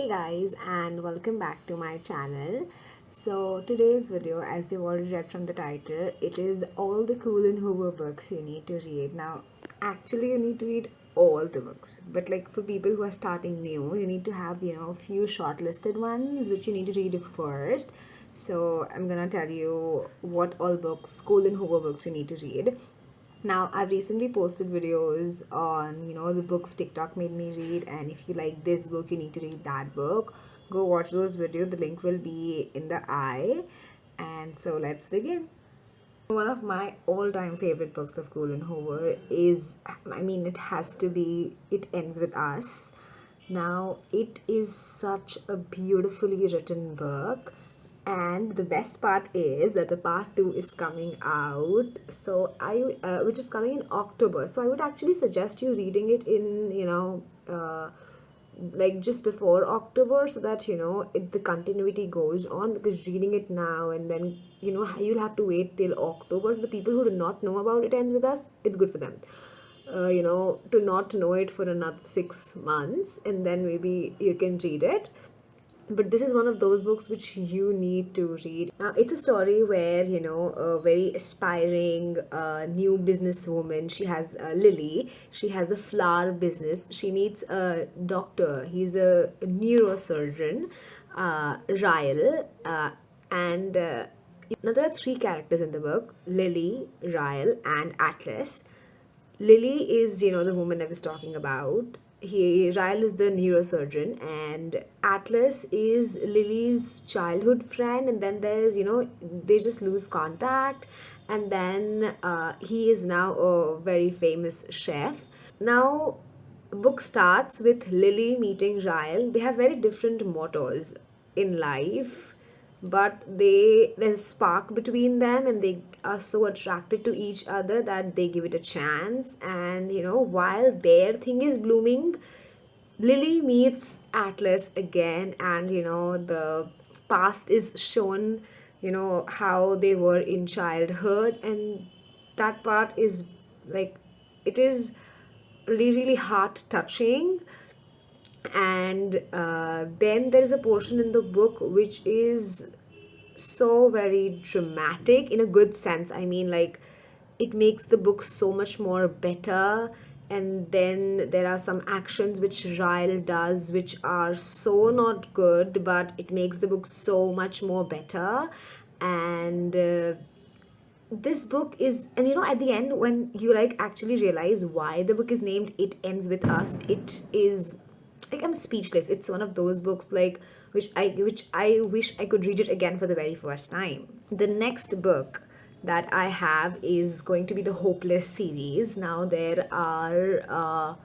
Guys, and welcome back to my channel. So today's video, as you've already read from the title, it is all the Collen Hoover books you need to read. Now actually you need to read all the books, but like for people who are starting new, you need to have a few shortlisted ones which you need to read first. So I'm gonna tell you what all books, Collen Hoover books, you need to read. Now, I've recently posted videos on, the books TikTok made me read, and if you like this book, you need to read that book. Go watch those videos. The link will be in the eye. And so let's begin. One of my all-time favorite books of Collen Hoover is, it has to be It Ends With Us. Now, it is such a beautifully written book, and the best part is that the part 2 is coming out, which is coming in October. So I would actually suggest you reading it in, like just before October, so that the continuity goes on, because reading it now and then you'll have to wait till October. So the people who do not know about It Ends With Us, it's good for them, to not know it for another 6 months, and then maybe you can read it. But this is one of those books which you need to read. Now, it's a story where, a very aspiring new businesswoman, she has Lily, she has a flower business. She meets a doctor, he's a neurosurgeon, Ryle, and now there are three characters in the book: Lily, Ryle, and Atlas. Lily is, the woman I was talking about. Ryle is the neurosurgeon, and Atlas is Lily's childhood friend. And then there's, they just lose contact, and then he is now a very famous chef. Now, the book starts with Lily meeting Ryle. They have very different mottos in life, but there's a spark between them, and they are so attracted to each other that they give it a chance. And while their thing is blooming, Lily meets Atlas again, and the past is shown, how they were in childhood. And that part is like, it is really, really heart touching. And then there is a portion in the book which is so very dramatic, in a good sense. Like, it makes the book so much more better. And then there are some actions which Ryle does which are so not good, but it makes the book so much more better. And this book is, and at the end, when you like actually realize why the book is named It Ends With Us, it is like, I'm speechless. It's one of those books like which I wish I could read it again for the very first time. The next book that I have is going to be the Hopeless series. Now there are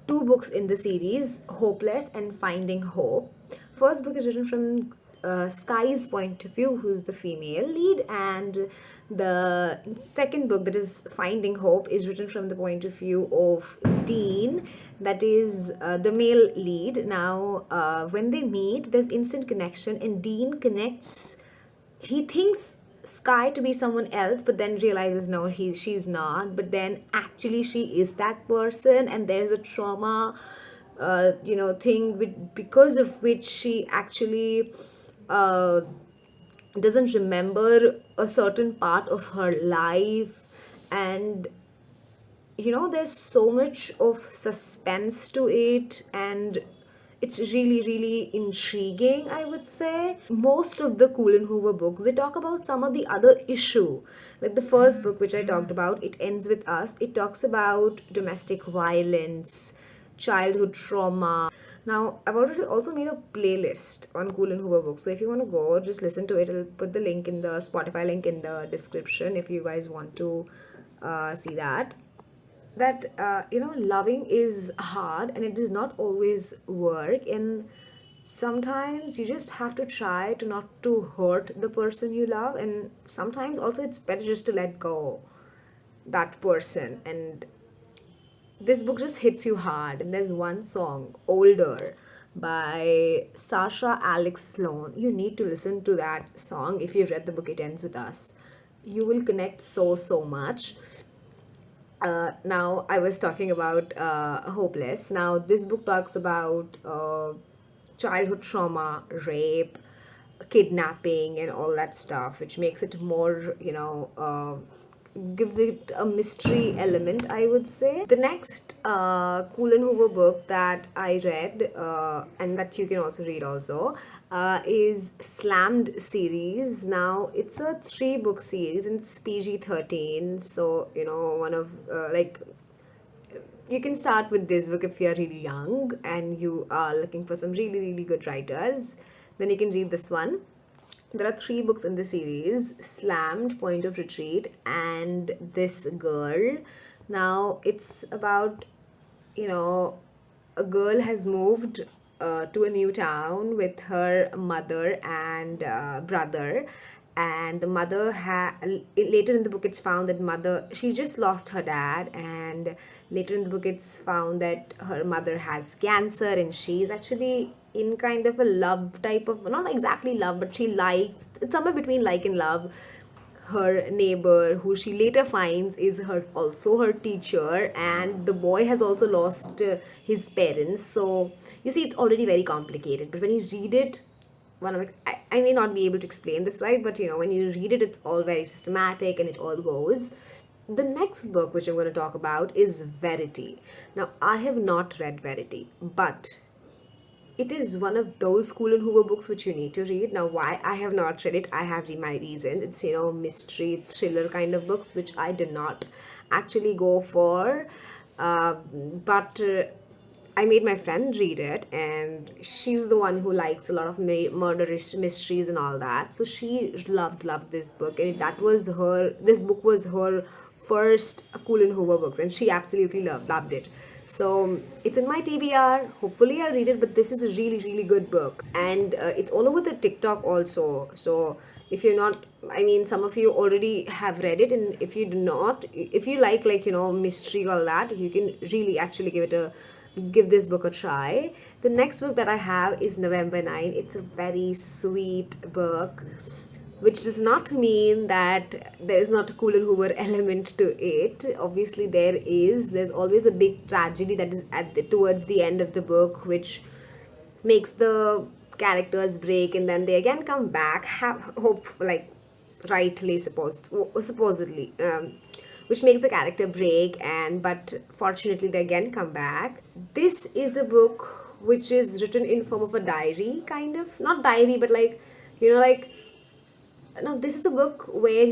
two books in the series, Hopeless and Finding Hope. First book is written from Sky's point of view, who's the female lead, and the second book, that is Finding Hope, is written from the point of view of Dean, that is the male lead. Now, when they meet, there's instant connection, and Dean connects. He thinks Sky to be someone else, but then realizes no, she's not. But then actually she is that person, and there's a trauma, thing because of which she actually doesn't remember a certain part of her life. And there's so much of suspense to it, and it's really, really intriguing, I would say. Most of the Collen Hoover books, they talk about some of the other issue. Like the first book which I talked about, It Ends With Us, it talks about domestic violence, childhood trauma. Now, I've already also made a playlist on Collen Hoover books, so if you want to go, just listen to it. I'll put the link in the Spotify link in the description if you guys want to see that. Loving is hard, and it does not always work, and sometimes you just have to try to not to hurt the person you love, and sometimes also it's better just to let go that person. And this book just hits you hard. And there's one song, Older, by Sasha Alex Sloan. You need to listen to that song if you've read the book It Ends With Us. You will connect so much. Now I was talking about Hopeless. Now this book talks about childhood trauma, rape, kidnapping, and all that stuff, which makes it more, gives it a mystery element, I would say. The next Collen Hoover book that I read, and that you can also read also, is Slammed series. Now it's a 3 book series and it's PG-13. So, one of you can start with this book if you're really young and you are looking for some really, really good writers. Then you can read this one. There are 3 books in the series: Slammed, Point of Retreat, and This Girl. Now, it's about, you know, a girl has moved to a new town with her mother and brother. And the mother later in the book it's found that mother, she just lost her dad, and later in the book it's found that her mother has cancer, and she's actually in kind of a love type of, not exactly love, but she likes, it's somewhere between like and love, her neighbor, who she later finds is her also her teacher, and the boy has also lost his parents. So you see, it's already very complicated, but when you read it, I may not be able to explain this right, but when you read it, it's all very systematic and it all goes. The next book which I'm going to talk about is Verity. Now, I have not read Verity, but it is one of those Collen Hoover books which you need to read. Now, why I have not read it, I have my reason. It's, mystery, thriller kind of books, which I did not actually go for. But I made my friend read it, and she's the one who likes a lot of murderous mysteries and all that. So she loved this book, and this book was her first Collen Hoover books, and she absolutely loved it. So it's in my TBR. Hopefully I'll read it, but this is a really, really good book. And it's all over the TikTok also. So if you're not, I mean, some of you already have read it, and if you do not, if you like mystery, all that, you can really actually give this book a try. The next book that I have is November 9. It's a very sweet book, which does not mean that there is not a Collen Hoover element to it. Obviously, there's always a big tragedy that is towards the end of the book, which makes the characters break, and then they again come back, rightly supposedly, which makes the character break, and but fortunately they again come back. This is a book which is written in form of a diary, kind of, not diary, but now this is a book where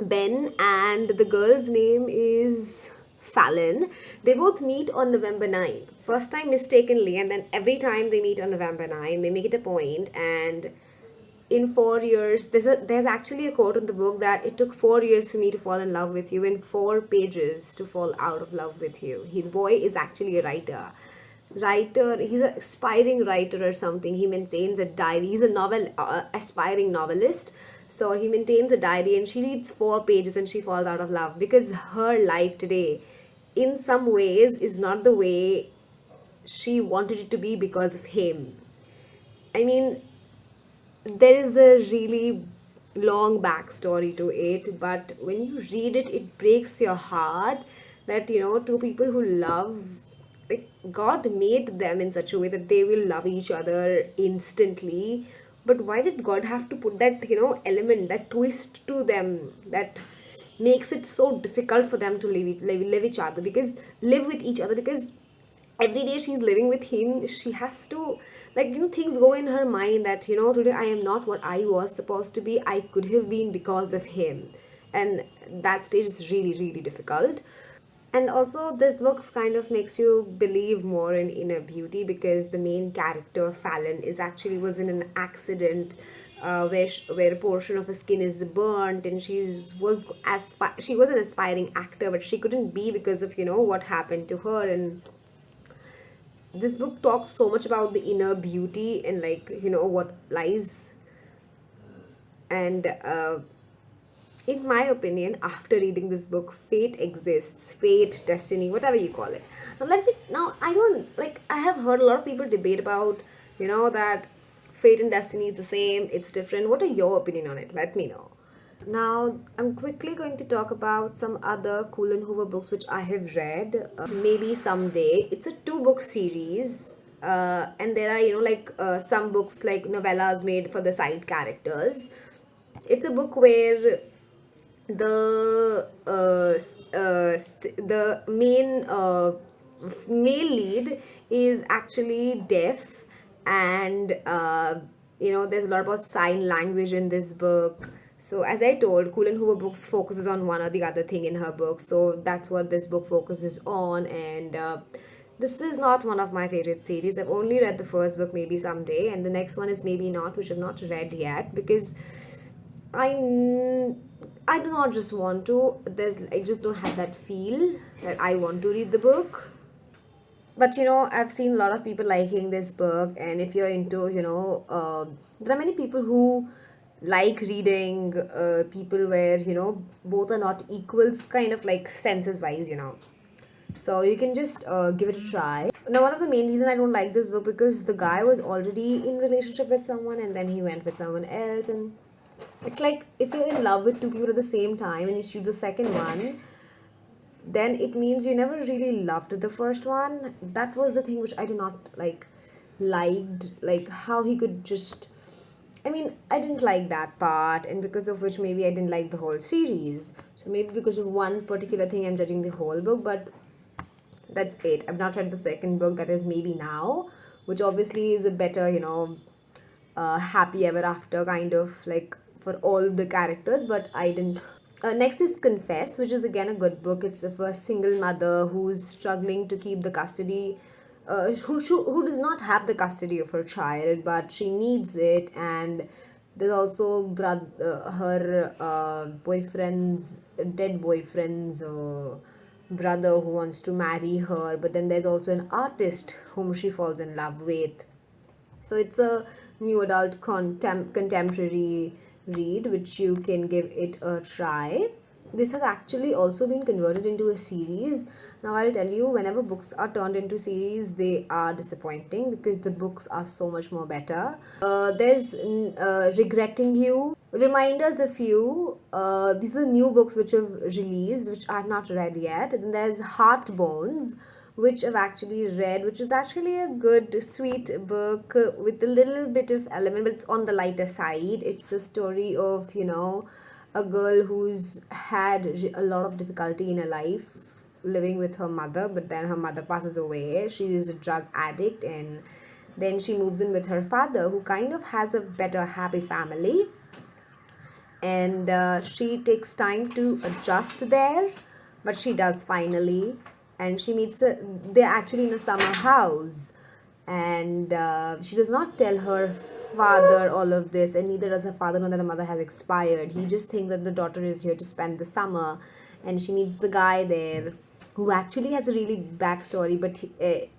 Ben, and the girl's name is Fallon. They both meet on November 9. First time mistakenly, and then every time they meet on November 9, they make it a point. And in 4 years, there's actually a quote in the book that it took 4 years for me to fall in love with you, and 4 pages to fall out of love with you. The boy is actually a writer. He's an aspiring writer or something. He maintains a diary. He's a aspiring novelist. So he maintains a diary, and she reads 4 pages and she falls out of love, because her life today in some ways is not the way she wanted it to be because of him. I mean, there is a really long backstory to it, but when you read it, it breaks your heart that two people who love, like, God made them in such a way that they will love each other instantly. But why did God have to put that element, that twist to them, that makes it so difficult for them to live each other, because live with each other, because every day she's living with him, she has to, things go in her mind that today I am not what I was supposed to be, I could have been because of him. And that stage is really, really difficult. And also this book kind of makes you believe more in inner beauty, because the main character Fallon was in an accident, where a portion of her skin is burnt, and she was an aspiring actor, but she couldn't be because of what happened to her. And this book talks so much about the inner beauty and what lies. And in my opinion, after reading this book, fate exists, fate, destiny, whatever you call it. Now I don't, I have heard a lot of people debate about that fate and destiny is the same, it's different. What are your opinion on it? Let me know. Now, I'm quickly going to talk about some other Collen Hoover books which I have read. Maybe someday. It's a 2 book series. And there are, like some books like novellas made for the side characters. It's a book where the main male lead is actually deaf, and there's a lot about sign language in this book. So as I told, Collen Hoover books focuses on one or the other thing in her book, so that's what this book focuses on. And this is not one of my favorite series. I've only read the first book, maybe someday, and the next one is maybe not, which I've not read yet, because I I do not just want to. I just don't have that feel that I want to read the book. But I've seen a lot of people liking this book, and if you're into, there are many people who like reading people where both are not equals, kind of like senses wise. So you can just give it a try. Now, one of the main reason I don't like this book, because the guy was already in relationship with someone and then he went with someone else, and it's like if you're in love with two people at the same time and you choose the second one, then it means you never really loved the first one. That was the thing which I did not liked, like how he could just, I mean, I didn't like that part, and because of which maybe I didn't like the whole series. So maybe because of one particular thing I'm judging the whole book, but that's it. I've not read the second book, that is Maybe Now, which obviously is a better, happy ever after kind of like for all the characters, but I didn't. Next is Confess, which is again a good book. It's of a single mother who's struggling to keep the custody, who does not have the custody of her child, but she needs it. And there's also her boyfriend's, dead boyfriend's brother who wants to marry her, but then there's also an artist whom she falls in love with. So it's a new adult contemporary read, which you can give it a try. This has actually also been converted into a series. Now I'll tell you, whenever books are turned into series, they are disappointing because the books are so much more better. There's Regretting You, Reminders of You. These are the new books which have released, which I have not read yet. Then there's Heartbones, which I've actually read, which is actually a good, sweet book with a little bit of element, but it's on the lighter side. It's a story of, a girl who's had a lot of difficulty in her life living with her mother, but then her mother passes away. She is a drug addict, and then she moves in with her father, who kind of has a better, happy family, and she takes time to adjust there, but she does finally. And she meets they're actually in a summer house, and she does not tell her father all of this, and neither does her father know that the mother has expired. He just thinks that the daughter is here to spend the summer, and she meets the guy there who actually has a really backstory, but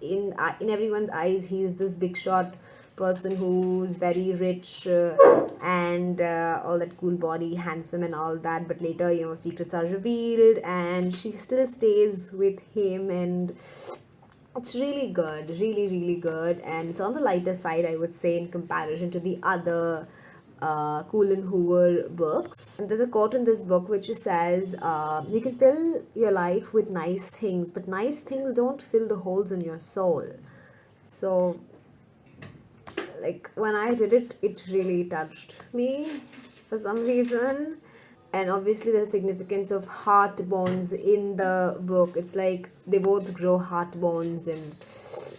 in everyone's eyes he's this big shot person who's very rich, and all that cool body, handsome and all that, but later secrets are revealed and she still stays with him. And it's really good, really, really good, and it's on the lighter side, I would say, in comparison to the other Collen Hoover books. And there's a quote in this book which says, "You can fill your life with nice things, but nice things don't fill the holes in your soul." So, like when I did it, it really touched me for some reason. And obviously there's significance of heart bones in the book. It's like they both grow heart bones, and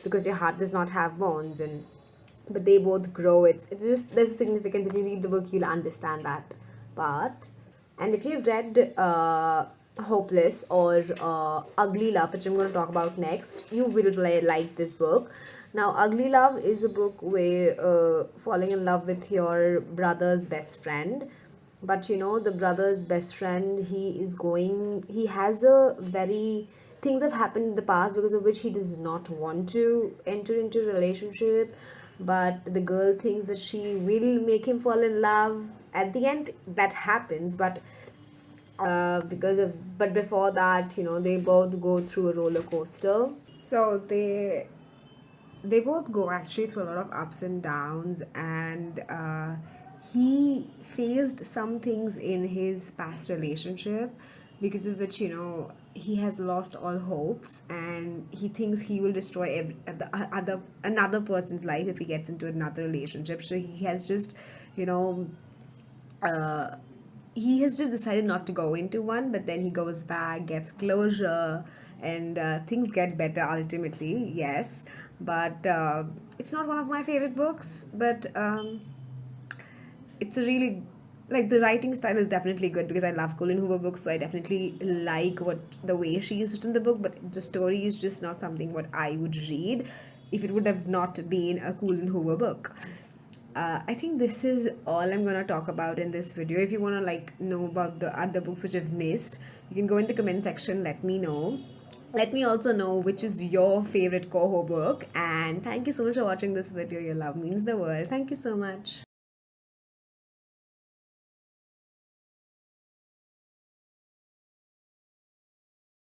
because your heart does not have bones, and but they both grow. It's just, there's a significance. If you read the book, you'll understand that part. And if you've read Hopeless or Ugly Love, which I'm going to talk about next, you will like this book. Now, Ugly Love is a book where falling in love with your brother's best friend. But the brother's best friend, he has a very, things have happened in the past because of which he does not want to enter into a relationship. But the girl thinks that she will make him fall in love. At the end, that happens, but but before that, they both go through a roller coaster. So they both go actually through a lot of ups and downs, and he faced some things in his past relationship because of which, he has lost all hopes, and he thinks he will destroy the other another person's life if he gets into another relationship. So he has just, you know uh, he has just decided not to go into one, but then he goes back, gets closure, and things get better ultimately, yes. But it's not one of my favorite books, but it's a really, like, the writing style is definitely good because I love Collen Hoover books, so I definitely like what the way she has written the book, but the story is just not something what I would read if it would have not been a Collen Hoover book. I think this is all I'm gonna talk about in this video. If you wanna like know about the other books which I've missed, you can go in the comment section. Let me know. Let me also know which is your favorite Coho book. And thank you so much for watching this video. Your love means the world. Thank you so much.